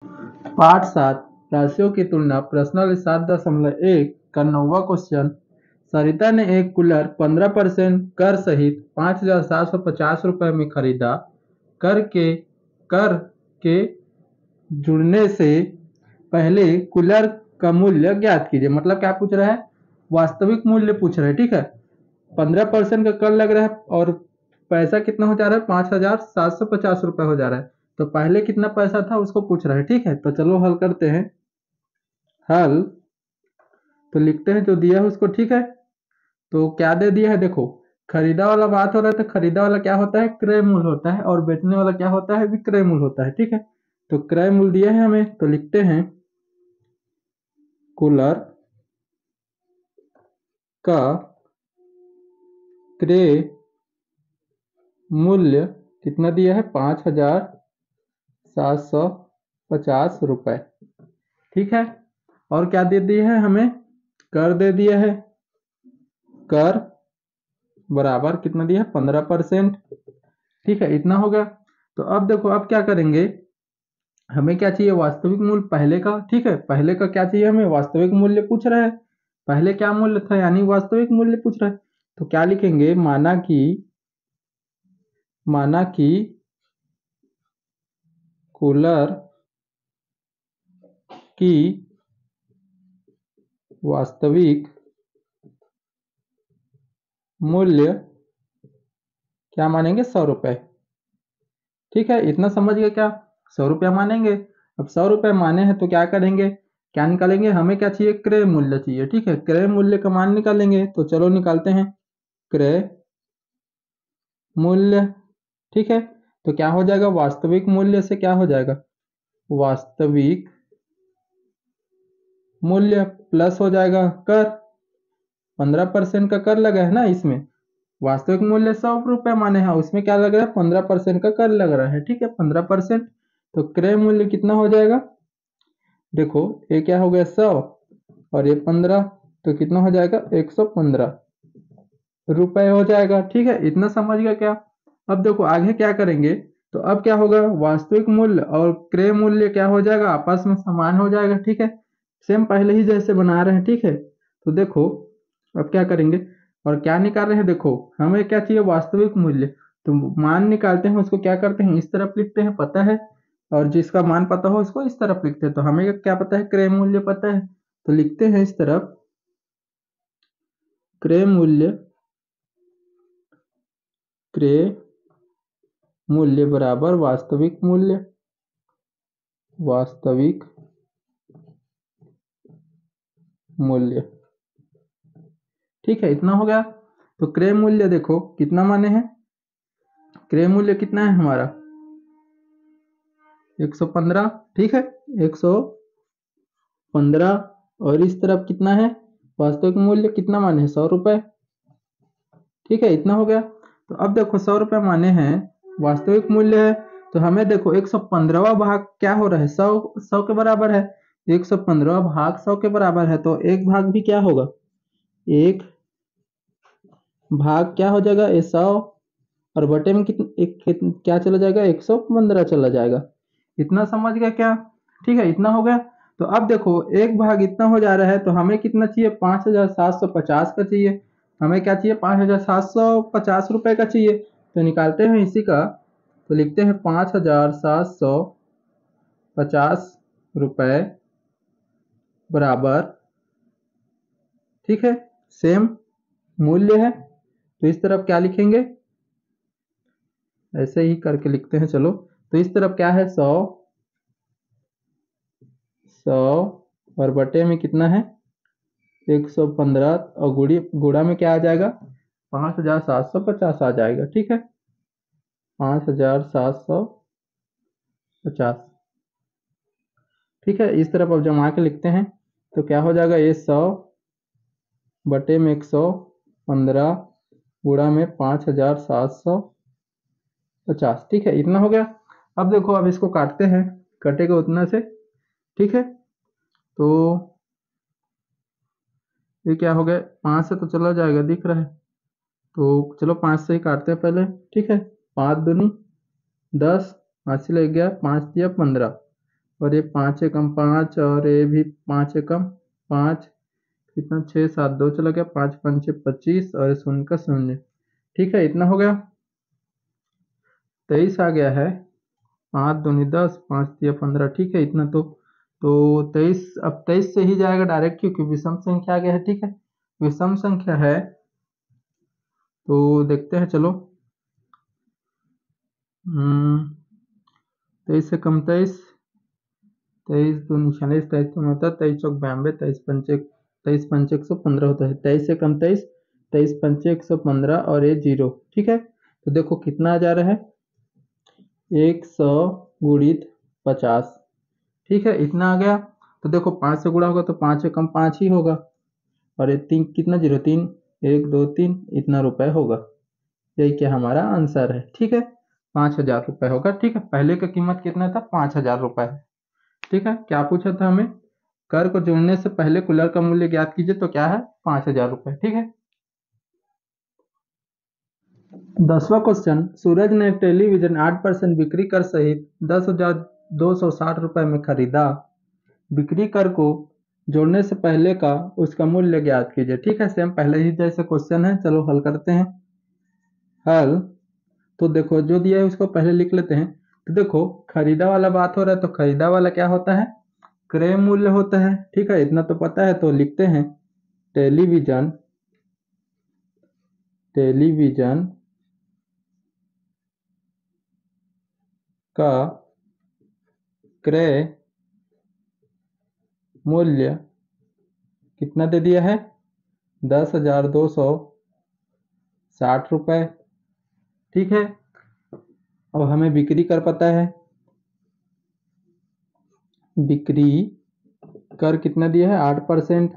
पाठ 7 राशियों की तुलना प्रश्नल 7.1 का 9वां क्वेश्चन। सरिता ने एक कूलर 15% कर सहित 5,750 रुपये में खरीदा। कर के जुड़ने से पहले कूलर का मूल्य ज्ञात कीजिए। मतलब क्या पूछ रहा है? वास्तविक मूल्य पूछ रहा है। ठीक है, 15% का कर लग रहा है और पैसा कितना हो जा रहा है? 5,750 रुपये हो जा रहा है। तो पहले कितना पैसा था उसको पूछ रहा है। ठीक है, तो चलो हल करते हैं। हल तो लिखते हैं जो दिया है उसको। ठीक है, तो क्या दे दिया है? देखो, खरीदा वाला बात हो रहा है तो खरीदा वाला क्या होता है? क्रय मूल्य होता है, और बेचने वाला क्या होता है? विक्रय मूल्य होता है। ठीक है, तो क्रय मूल्य दिया है हमें, तो लिखते हैं कूलर का क्रय मूल्य कितना दिया है? 5,750 रुपये। ठीक है, और क्या दे दिया है हमें? कर दे दिया है। कर बराबर कितना दिया है? 15%। ठीक है, इतना हो गया। तो अब देखो, अब क्या करेंगे? हमें क्या चाहिए? वास्तविक मूल्य पहले का। ठीक है, पहले का क्या चाहिए हमें? वास्तविक मूल्य पूछ रहा है। पहले क्या मूल्य था, यानी वास्तविक मूल्य पूछ रहा है। तो क्या लिखेंगे? माना कि कूलर की वास्तविक मूल्य क्या मानेंगे? 100 रुपये। ठीक है, इतना समझ गए क्या? 100 रुपया मानेंगे। अब 100 रुपये माने हैं तो क्या करेंगे? क्या निकालेंगे? हमें क्या चाहिए? क्रय मूल्य चाहिए। ठीक है, क्रय मूल्य का मान निकालेंगे। तो चलो निकालते हैं क्रय मूल्य। ठीक है, तो क्या हो जाएगा? वास्तविक मूल्य से क्या हो जाएगा? वास्तविक मूल्य प्लस हो जाएगा कर। 15% का कर लगा है ना इसमें। वास्तविक मूल्य 100 रुपये माने हैं, उसमें क्या लग रहा है? 15% का कर लग रहा है। ठीक है, 15%। तो क्रय मूल्य कितना हो जाएगा? देखो, ये क्या हो गया? 100 और ये 15, तो कितना हो जाएगा? 115 रुपये हो जाएगा। ठीक है, इतना समझ गया क्या? अब देखो आगे क्या करेंगे। तो अब क्या होगा? वास्तविक मूल्य और क्रय मूल्य क्या हो जाएगा? आपस में समान हो जाएगा। ठीक है, सेम पहले ही जैसे बना रहे हैं। ठीक है, तो देखो अब क्या करेंगे और क्या निकाल रहे हैं? देखो, हमें क्या चाहिए? वास्तविक मूल्य। तो मान निकालते हैं, उसको क्या करते हैं? इस तरफ लिखते हैं, पता है। और जिसका मान पता हो उसको इस तरफ लिखते हैं। तो हमें क्या पता है? क्रय मूल्य पता है, तो लिखते हैं इस तरफ क्रय मूल्य। क्रय मूल्य बराबर वास्तविक मूल्य। वास्तविक मूल्य। ठीक है, इतना हो गया। तो क्रय मूल्य देखो कितना माने हैं? क्रय मूल्य कितना है हमारा? 115। ठीक है, 115। और इस तरफ कितना है? वास्तविक मूल्य कितना माने हैं? 100 रुपये। ठीक है, इतना हो गया। तो अब देखो 100 रुपये माने हैं, वास्तविक मूल्य है। तो हमें देखो 115वां भाग क्या हो रहा है? 100 के बराबर है। 115वां भाग 100 के बराबर है, तो एक भाग भी क्या होगा? एक भाग क्या हो जाएगा? ये 100 और बटे में क्या चला जाएगा? 115 चला जाएगा। इतना समझ गया क्या? ठीक है, इतना हो गया। तो अब देखो एक भाग इतना हो जा रहा है, तो हमें कितना चाहिए? 5,750 का चाहिए। हमें क्या चाहिए? 5,750 रुपये का चाहिए। तो निकालते हैं इसी का। तो लिखते हैं 5,750 रुपये बराबर। ठीक है, सेम मूल्य है, तो इस तरफ क्या लिखेंगे? ऐसे ही करके लिखते हैं। चलो, तो इस तरफ क्या है? 100 और बटे में कितना है? 115। और गुड़ा में क्या आ जाएगा? 5,750 आ जाएगा। ठीक है, 5,750। ठीक है, इस तरफ अब जमा के लिखते हैं। तो क्या हो जाएगा? ये 100 बटे में 115 गुड़ा में 5,750। ठीक है, इतना हो गया। अब देखो, अब इसको काटते हैं, कटेगा उतना से। ठीक है, तो ये क्या हो गया? 5 से तो चला जाएगा, दिख रहा है। तो चलो 5 से ही काटते हैं पहले। ठीक है, 5 दूनी 10, 5 से लग गया, 5 दिया 15। और ये 5 एकम 5 और ये भी 5 एकम 5, कितना 6 7 2 चला गया, 5 5 25 और शून्य का शून्य। ठीक है, इतना हो गया। 23 आ गया है, 5 दूनी 10, 5 तिया 15। ठीक है, इतना तो 23, अब 23 से ही जाएगा डायरेक्ट क्योंकि विषम संख्या आ गया है। ठीक है, विषम संख्या है तो देखते हैं, चलो। 23 से कम 23, 23 दूनी 46, 23 दूनी होता है 23 चौक 92, 23 पंचे 115 होता है। 23 से कम 23, 23 पंचे 115 और ये 0। ठीक है, तो देखो कितना आ जा रहा है, 100 गुणित 50। ठीक है, इतना आ गया। तो देखो 5 से गुणा होगा तो 5 से कम 5 ही होगा, और ये 3 कितना 0 3, 1 2 3, इतना रुपए होगा। यही क्या हमारा आंसर है। ठीक है, 5,000 रुपए होगा। ठीक है, पहले का कीमत कितना था, 5,000 रुपए है। ठीक है, क्या पूछा था हमें, कर को जोड़ने से पहले कुलर का मूल्य ज्ञात कीजिए, तो क्या है 5,000 रुपए। ठीक है, 10वां क्वेश्चन, सूरज ने टेलीविजन 8% बिक्री कर सहित 10,260 रुपए में खरीदा। बिक्री कर को जोड़ने से पहले का उसका मूल्य ज्ञात कीजिए। ठीक है, सेम पहले ही जैसे क्वेश्चन है, चलो हल करते हैं। हल, तो देखो जो दिया है उसको पहले लिख लेते हैं। तो देखो खरीदा वाला बात हो रहा है, तो खरीदा वाला क्या होता है, क्रय मूल्य होता है। ठीक है, इतना तो पता है, तो लिखते हैं टेलीविजन टेलीविजन का क्रय मूल्य कितना दे दिया है, 10,260 रुपए। ठीक है, अब हमें बिक्री कर पता है, बिक्री कर कितना दिया है 8%।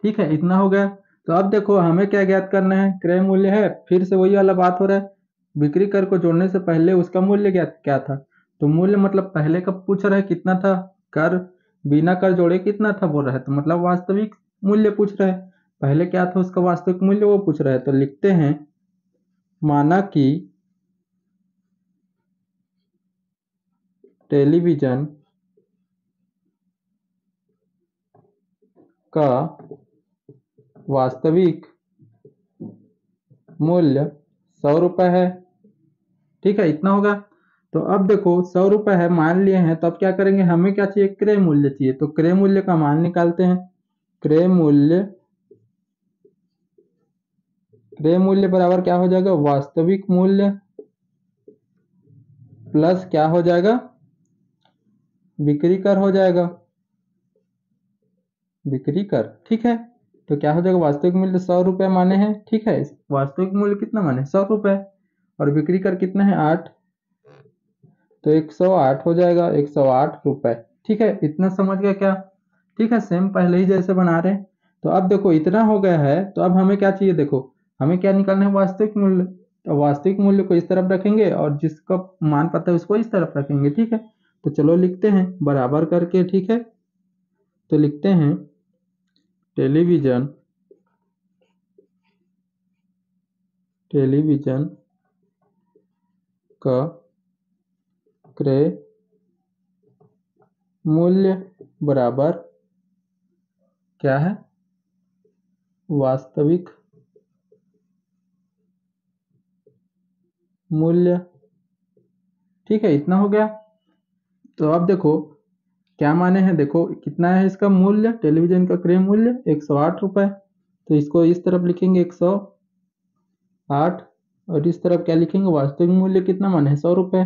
ठीक है, इतना हो गया। तो अब देखो हमें क्या ज्ञात करना है, क्रय मूल्य है, फिर से वही वाला बात हो रहा है। बिक्री कर को जोड़ने से पहले उसका मूल्य ज्ञात क्या था, तो मूल्य मतलब पहले का पूछ रहा है कितना था, कर बिना कर जोड़े कितना था बोल रहा है, तो मतलब वास्तविक मूल्य पूछ रहा है। पहले क्या था उसका वास्तविक मूल्य वो पूछ रहा है, तो लिखते हैं माना कि टेलीविजन का वास्तविक मूल्य 100 रुपए है। ठीक है, इतना होगा। तो अब देखो 100 रुपए है मान लिए हैं, तो अब क्या करेंगे, हमें क्या चाहिए, क्रय मूल्य चाहिए। तो क्रय मूल्य का मान निकालते हैं। क्रय मूल्य क्रय मूल्य बराबर क्या हो जाएगा, वास्तविक मूल्य प्लस क्या हो जाएगा, बिक्री कर हो जाएगा, बिक्री कर। ठीक है, तो क्या हो जाएगा, वास्तविक मूल्य 100 रुपए माने हैं। ठीक है, वास्तविक मूल्य कितना माने 100 रुपए, और बिक्री कर कितना है 8, तो 108 हो जाएगा, 108 रुपए। ठीक है, इतना समझ गया क्या। ठीक है, सेम पहले ही जैसे बना रहे हैं। तो अब देखो इतना हो गया है, तो अब हमें क्या चाहिए, देखो हमें क्या निकालना है, वास्तविक मूल्य। तो वास्तविक मूल्य को इस तरफ रखेंगे और जिसका मान पता है उसको इस तरफ रखेंगे। ठीक है, तो चलो लिखते हैं बराबर करके। ठीक है, तो लिखते हैं टेलीविजन टेलीविजन का क्रय मूल्य बराबर क्या है, वास्तविक मूल्य। ठीक है, इतना हो गया। तो अब देखो क्या माने हैं, देखो कितना है इसका मूल्य, टेलीविजन का क्रय मूल्य 108 रुपए। तो इसको इस तरफ लिखेंगे 108, और इस तरफ क्या लिखेंगे, वास्तविक मूल्य कितना माने है 100 रुपए।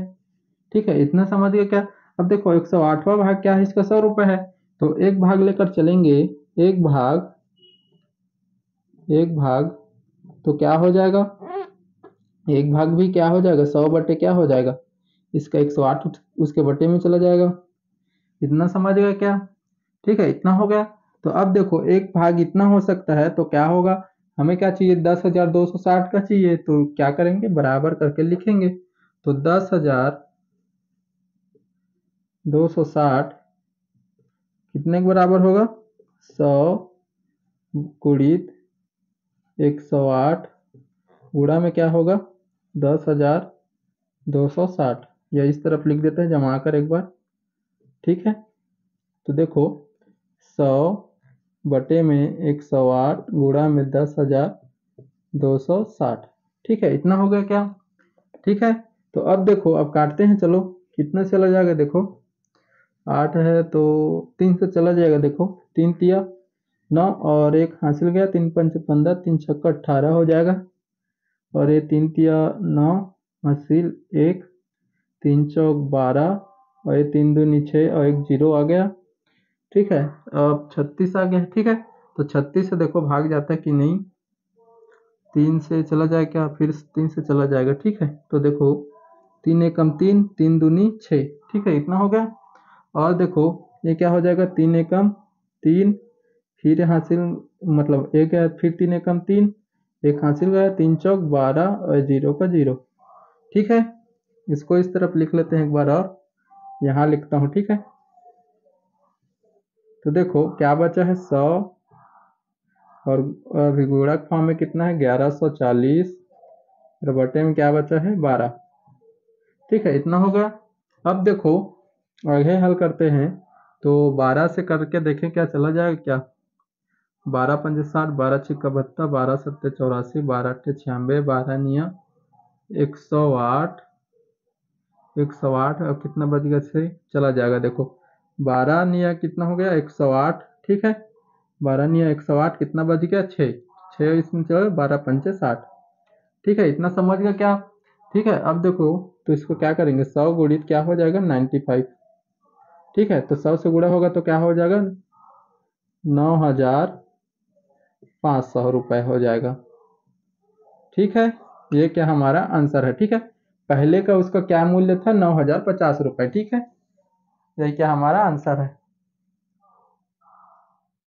ठीक है, इतना समझ गए क्या। अब देखो 108वां भाग क्या है इसका, 100 रुपए है, तो एक भाग लेकर चलेंगे। एक भाग एक भाग तो क्या हो जाएगा, एक भाग भी क्या हो जाएगा, 100 बटे क्या हो जाएगा, इसका 108 उसके बटे में चला जाएगा। इतना समझ गए क्या। ठीक है, इतना हो गया। तो अब देखो एक भाग इतना हो सकता है, तो क्या होगा, हमें क्या चाहिए, 10,260 का चाहिए, तो क्या करेंगे, बराबर करके लिखेंगे। तो 10,260 कितने के बराबर होगा, 100 गुणित 108 गुणा में क्या होगा, 10,260। या इस तरफ लिख देते हैं जमा कर एक बार। ठीक है। तो देखो 100 बटे में 108 गुणा में 10,260, ठीक है, इतना हो गया क्या? ठीक है। तो अब देखो, अब काटते हैं, चलो कितना चला जाएगा देखो, 8 है तो 3 से चला जाएगा, देखो 3 तिया 9 और एक हासिल गया, 3 पंच 15, 3 छक्का 18 हो जाएगा। और ये 3 तिया 9 हासिल 1, 3 चौक 12 और ये 3 दूनी 6 और एक जीरो आ गया। ठीक है, अब 36 आ गया। ठीक है, तो 36 से देखो भाग जाता है कि नहीं, 3 से चला जाए क्या, फिर 3 से चला जाएगा। ठीक है, तो देखो 3 एकम 3, 3 दूनी 6, ठीक है, इतना हो गया। और देखो ये क्या हो जाएगा, 3 एकम 3, फिर हासिल मतलब एक है, फिर 3 एकम 3, एक हासिल गया, 3 चौक 12 और जीरो का जीरो। ठीक है, इसको इस तरफ लिख लेते हैं एक बार और, यहाँ लिखता हूँ। ठीक है, तो देखो क्या बचा है 100 और गुणक फॉर्म में कितना है 1140 और बटे में क्या बचा है 12। ठीक है, इतना हो गया। अब देखो आगे हल करते हैं, तो 12 से करके देखें क्या चला जाएगा क्या, 12 पंजे 60, 12 छिक्का 72, 12 सत्ते 84, 12 अट्ठे 96, 12 निया 108, 108 और कितना बच गया 6, चला जाएगा। देखो 12 निया कितना हो गया 108, ठीक है, 12 निया 108 कितना बच गया 6, 6 इसमें चलो 12 पंचे 60। ठीक है, इतना समझ गया क्या? ठीक है, अब देखो तो इसको क्या करेंगे, 100 गुणित क्या हो जाएगा 95। ठीक है, तो 100 से गुणा होगा तो क्या हो जाएगा 9,500 रुपये हो जाएगा। ठीक है, ये क्या हमारा आंसर है। ठीक है, पहले का उसका क्या मूल्य था 9,050 रुपये। ठीक है, यही क्या हमारा आंसर है।